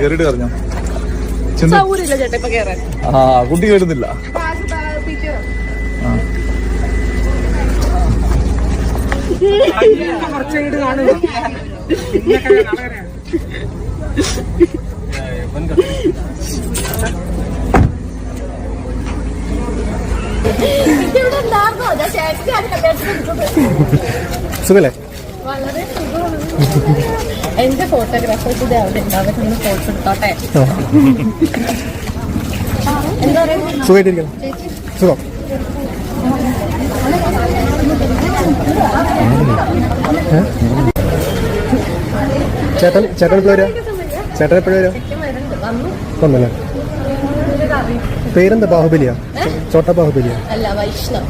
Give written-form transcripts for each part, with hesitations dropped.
കേറിട്ട് കറിഞ്ഞോ ആ കുട്ടി കേട്ടുന്നില്ല. സുഖല്ലേ? എന്റെ ഫോട്ടോഗ്രാഫേഴ്സ് ഇത് അവിടെ അവർക്ക് ഫോട്ടോ എടുത്തോട്ടെ. എന്താ പറയുക? സുഖമായിട്ടിരിക്കണം. സുഖം. ചേട്ടൻ എപ്പോഴും വരാ? ചേട്ടൻ എപ്പോഴും വരാ? വന്നല്ലേ? പേരെന്താ? ബാഹുബലിയാ? ചോട്ടാ ബാഹുബലിയാ? അല്ല, വൈഷ്ണവ്.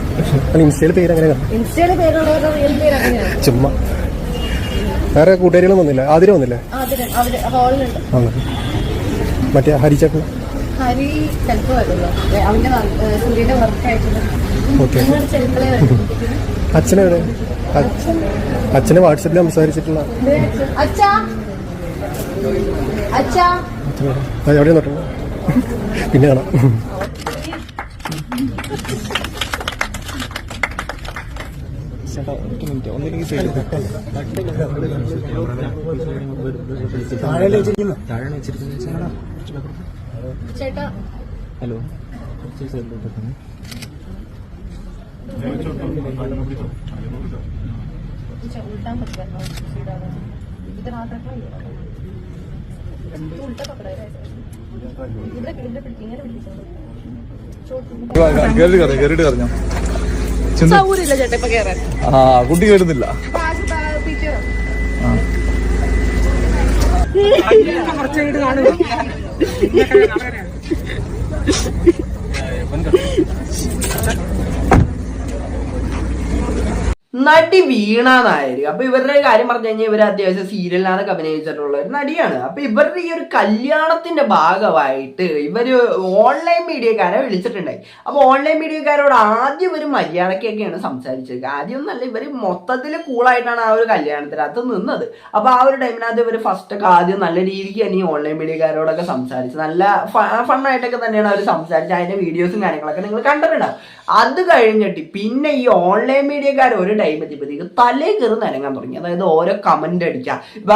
അല്ല, ഇൻസ്റ്റയിലെ പേര് അങ്ങനെ ഇൻസ്റ്റയിലെ പേരുള്ളവരുടെ റിയൽ പേര് അങ്ങനെയാണ്. ചുമ്മാ. വേറെ കൂട്ടുകാരികളും വന്നില്ല? ആതിര വന്നില്ലേ? മറ്റേ ഹരിച്ചേട്ടൻ ഹരി ചിലപ്പോ വരുമല്ലോ, അവന്റെ സൂര്യന്റെ വർക്ക് ആയിട്ടുണ്ട്. ഓക്കെ. അച്ഛനെവിടെ? അച്ഛനെ വാട്സപ്പിൽ സംസാരിച്ചിട്ടുള്ള എവിടെ നോട്ടുണ്ട്? പിന്നെ കാണാം. ചേട്ടാ ഹലോ. उल्टा मत करना, सीधा इधर हाथ रखना, उल्टा पकड़ा है इधर इधर पिटिंग है കേറിട്ട് കറിഞ്ഞോ സൗകര്യമില്ല ചേട്ടാ ഇപ്പൊ കേറാൻ. ആ കുട്ടി കേട്ടുന്നില്ല. നടി വീണ നായർ. അപ്പൊ ഇവരുടെ കാര്യം പറഞ്ഞു കഴിഞ്ഞാൽ ഇവർ അത്യാവശ്യം സീരിയലിനകത്ത് അഭിനയിച്ചിട്ടുള്ള ഒരു നടിയാണ്. അപ്പൊ ഇവരുടെ ഈ ഒരു കല്യാണത്തിന്റെ ഭാഗമായിട്ട് ഇവര് ഓൺലൈൻ മീഡിയക്കാരെ വിളിച്ചിട്ടുണ്ടായി. അപ്പൊ ഓൺലൈൻ മീഡിയക്കാരോട് ആദ്യം ഒരു മര്യാദക്കൊക്കെയാണ് സംസാരിച്ചത്. ആദ്യം നല്ല ഇവര് മൊത്തത്തിൽ കൂളായിട്ടാണ് ആ ഒരു കല്യാണത്തിനകത്ത് നിന്നത്. അപ്പൊ ആ ഒരു ടൈമിനകത്ത് ഇവര് ഫസ്റ്റ് ഒക്കെ ആദ്യം നല്ല രീതിക്ക് തന്നെ ഈ ഓൺലൈൻ മീഡിയക്കാരോടൊക്കെ സംസാരിച്ച് നല്ല ഫണ്ണായിട്ടൊക്കെ തന്നെയാണ് അവർ സംസാരിച്ച്. അതിന്റെ വീഡിയോസും കാര്യങ്ങളൊക്കെ നിങ്ങൾ കണ്ടിട്ടുണ്ടാവും. അത് കഴിഞ്ഞിട്ട് പിന്നെ ഈ ഓൺലൈൻ മീഡിയക്കാർ ഒരു ടൈം എത്തിയപ്പോഴത്തേക്ക് തലേ കയറി നനങ്ങാൻ തുടങ്ങി. അതായത് ഓരോ കമന്റ് അടിക്കുക. ഇപ്പൊ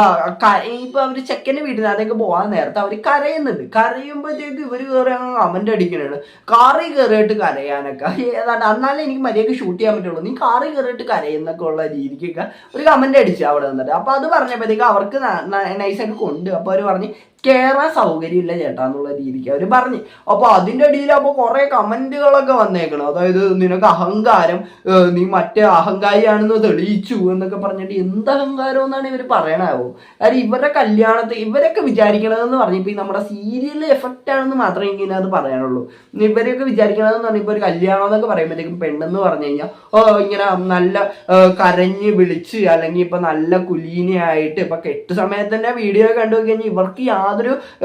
അവര് ചെക്കൻ്റെ വീട്ടിനകത്തേക്ക് പോകാൻ നേരത്തെ അവര് കരയുന്നുണ്ട്. കരയുമ്പോഴത്തേക്ക് ഇവര് കയറി കമന്റ് അടിക്കണാണ്. കാറിൽ കയറിയിട്ട് കരയാനൊക്കെ ഏതാണ്ട് എന്നാലും എനിക്ക് മര്യാദക്ക് ഷൂട്ട് ചെയ്യാൻ പറ്റുള്ളൂ, നീ കാറിൽ കയറിയിട്ട് കരയുന്നൊക്കെ ഉള്ള രീതിക്കൊക്കെ ഒരു കമന്റ് അടിച്ചു അവിടെ നിന്നിട്ട്. അപ്പൊ അത് പറഞ്ഞപ്പോഴത്തേക്ക് അവർക്ക് നൈസായിട്ട് കൊണ്ട് അപ്പൊ അവര് പറഞ്ഞ് കേറാൻ സൗകര്യമില്ല ചേട്ടാ എന്നുള്ള രീതിക്ക് അവർ പറഞ്ഞു. അപ്പൊ അതിന്റെ അടിയിൽ അപ്പൊ കുറെ കമന്റുകളൊക്കെ വന്നേക്കണം. അതായത് നിനക്ക് അഹങ്കാരം, നീ മറ്റേ അഹങ്കാരിയാണെന്ന് തെളിയിച്ചു എന്നൊക്കെ പറഞ്ഞിട്ട് എന്ത് അഹങ്കാരം എന്നാണ് ഇവർ പറയണാവോ? കാര്യം ഇവരുടെ കല്യാണത്തിൽ ഇവരൊക്കെ വിചാരിക്കണതെന്ന് പറഞ്ഞപ്പോ ഈ നമ്മുടെ സീരിയലിൽ എഫക്റ്റ് ആണെന്ന് മാത്രമേ ഇങ്ങനെ അത് പറയാനുള്ളൂ. ഇവരൊക്കെ വിചാരിക്കണതെന്ന് പറഞ്ഞാൽ ഇപ്പൊ ഒരു കല്യാണം എന്നൊക്കെ പറയുമ്പോഴത്തേക്കും പെണ്ണെന്ന് പറഞ്ഞു കഴിഞ്ഞാൽ ഇങ്ങനെ നല്ല കരഞ്ഞ് വിളിച്ച് അല്ലെങ്കിൽ ഇപ്പൊ നല്ല കുലീനയായിട്ട് ഇപ്പൊ കെട്ട് സമയത്തിന്റെ വീഡിയോ കണ്ടു കഴിഞ്ഞാൽ ഇവർക്ക് യാതൊരു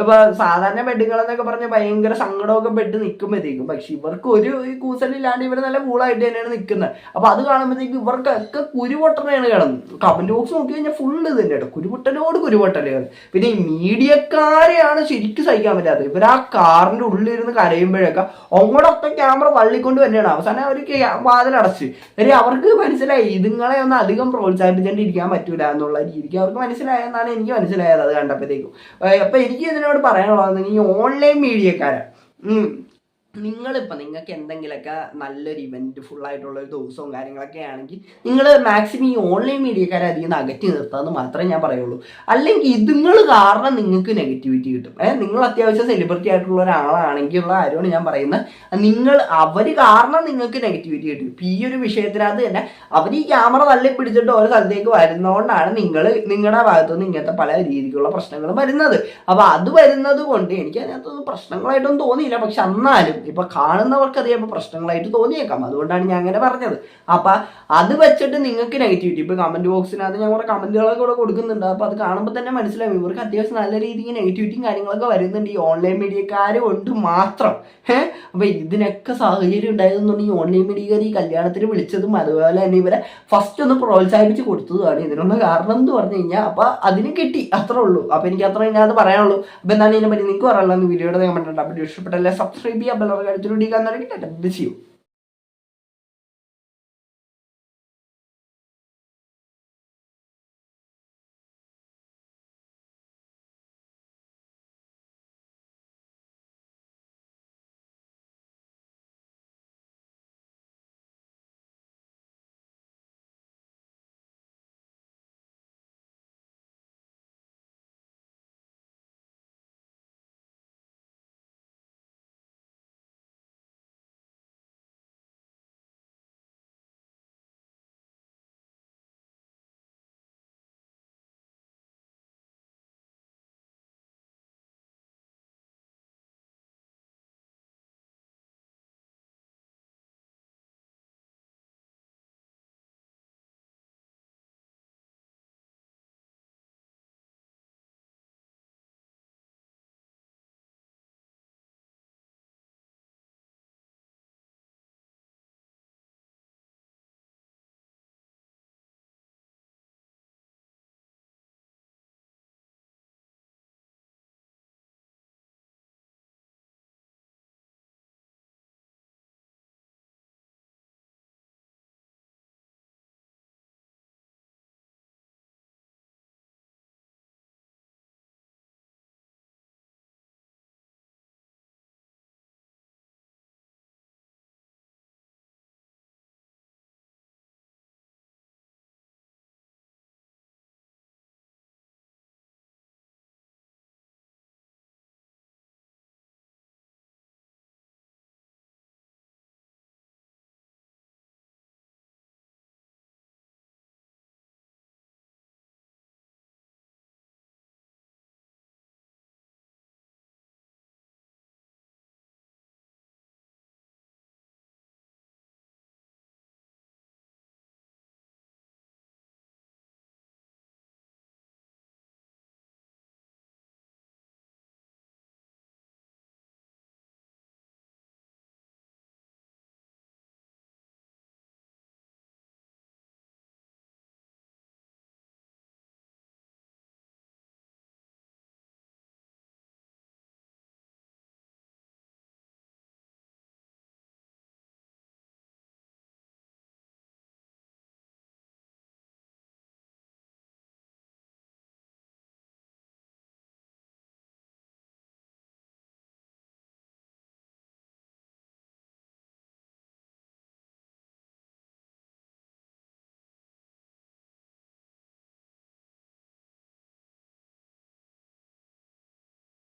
ഇപ്പൊ സാധാരണ പെണ്ണുങ്ങളെന്നൊക്കെ പറഞ്ഞ ഭയങ്കര സങ്കടമൊക്കെ പെട്ട് നിൽക്കുമ്പോഴത്തേക്കും, പക്ഷെ ഇവർക്ക് ഒരു കൂസലില്ലാണ്ട് ഇവർ നല്ല കൂളായിട്ട് തന്നെയാണ് നിൽക്കുന്നത്. അപ്പൊ അത് കാണുമ്പോഴത്തേക്കും ഇവർക്കൊക്കെ കുരുപൊട്ടനാണ് കിടന്നത്. കമന്റ് ബോക്സ് നോക്കി കഴിഞ്ഞാൽ ഫുള്ള് ഇത് തന്നെ കേട്ടോ, കുരുപൊട്ടലുകൾ. പിന്നെ ഈ മീഡിയക്കാരെയാണ് ശരിക്കും സഹിക്കാൻ പറ്റാത്തത്. ഇവർ ആ കാറിന്റെ ഉള്ളിലിരുന്ന് കരയുമ്പോഴൊക്കെ ഒങ്ങോടൊക്കെ ക്യാമറ തള്ളിക്കൊണ്ട് തന്നെയാണ്. അവസാനം അവർ വാതിലടച്ച് അവർക്ക് മനസ്സിലായി ഇതുങ്ങളെ ഒന്ന് അധികം പ്രോത്സാഹിപ്പിച്ചുകൊണ്ടിരിക്കാൻ പറ്റൂല എന്നുള്ള രീതിക്ക് അവർക്ക് മനസ്സിലായെന്നാണ് എനിക്ക് മനസ്സിലായത് അത് കണ്ടപ്പോഴത്തേക്കും. അപ്പൊ എനിക്ക് ഇതിനോട് പറയാനുള്ളത് ഈ ഓൺലൈൻ മീഡിയക്കാരാ, നിങ്ങൾക്ക് എന്തെങ്കിലുമൊക്കെ നല്ലൊരു ഇവന്റ് ഫുള്ളായിട്ടുള്ള ഒരു ദിവസവും കാര്യങ്ങളൊക്കെ ആണെങ്കിൽ നിങ്ങൾ മാക്സിമം ഈ ഓൺലൈൻ മീഡിയക്കാരെ അധികം അകറ്റി നിർത്താമെന്ന് മാത്രമേ ഞാൻ പറയുള്ളൂ. അല്ലെങ്കിൽ ഇതുങ്ങൾ കാരണം നിങ്ങൾക്ക് നെഗറ്റിവിറ്റി കിട്ടും. നിങ്ങൾ അത്യാവശ്യം സെലിബ്രിറ്റി ആയിട്ടുള്ള ഒരാളാണെങ്കിൽ ഉള്ള കാര്യമാണ് ഞാൻ പറയുന്നത്. അവർ കാരണം നിങ്ങൾക്ക് നെഗറ്റിവിറ്റി കിട്ടും. ഇപ്പം ഈ ഒരു വിഷയത്തിനകത്ത് തന്നെ അവർ ഈ ക്യാമറ തള്ളി പിടിച്ചിട്ട് ഓരോ സ്ഥലത്തേക്ക് വരുന്നതുകൊണ്ടാണ് നിങ്ങളുടെ ഭാഗത്തുനിന്ന് ഇങ്ങനത്തെ പല രീതിക്കുള്ള പ്രശ്നങ്ങൾ വരുന്നത്. അപ്പോൾ അത് വരുന്നത് കൊണ്ട് എനിക്ക് അതിനകത്തൊന്നും പ്രശ്നങ്ങളായിട്ടൊന്നും തോന്നിയില്ല. പക്ഷെ എന്നാലും ഇപ്പൊ കാണുന്നവർക്ക് അത് ചിലപ്പോൾ പ്രശ്നങ്ങളായിട്ട് തോന്നിയേക്കാം. അതുകൊണ്ടാണ് ഞാൻ അങ്ങനെ പറഞ്ഞത്. അപ്പൊ അത് വെച്ചിട്ട് നിങ്ങൾക്ക് നെഗറ്റിവിറ്റി, ഇപ്പൊ കമന്റ് ബോക്സിനകത്ത് ഞാൻ കുറെ കമന്റുകളൊക്കെ കൂടെ കൊടുക്കുന്നുണ്ട്. അപ്പൊ അത് കാണുമ്പോൾ തന്നെ മനസ്സിലാവും ഇവർക്ക് അത്യാവശ്യം നല്ല രീതിക്ക് നെഗറ്റിവിറ്റിയും കാര്യങ്ങളൊക്കെ വരുന്നുണ്ട് ഈ ഓൺലൈൻ മീഡിയക്കാർ കൊണ്ട് മാത്രം. അപ്പൊ ഇതിനൊക്കെ സാഹചര്യം ഉണ്ടായതെന്നുണ്ടെങ്കിൽ ഈ ഓൺലൈൻ മീഡിയക്കാർ ഈ കല്യാണത്തിന് വിളിച്ചതും അതുപോലെ തന്നെ ഇവരെ ഫസ്റ്റ് ഒന്ന് പ്രോത്സാഹിപ്പിച്ച് കൊടുത്തതുമാണ്. ഇതിനുള്ള കാരണം എന്ന് പറഞ്ഞു കഴിഞ്ഞാൽ അപ്പൊ അതിന് കിട്ടി, അത്രേ ഉള്ളൂ. അപ്പൊ എനിക്ക് അത്ര ഇതിനകത്ത് പറയാനുള്ളൂ. അപ്പൊ എന്താണ് ഇതിനെ പറ്റി നിങ്ങൾക്ക് പറയാനുള്ളത് വീഡിയോയുടെ കമന്റ് ഉണ്ട്. അപ്പോൾ ഇഷ്ടപ്പെട്ടല്ലേ സബ്സ്ക്രൈബ് ചെയ്യാൻ, ബെല്ലൈക്കൺ അടിച്ചു.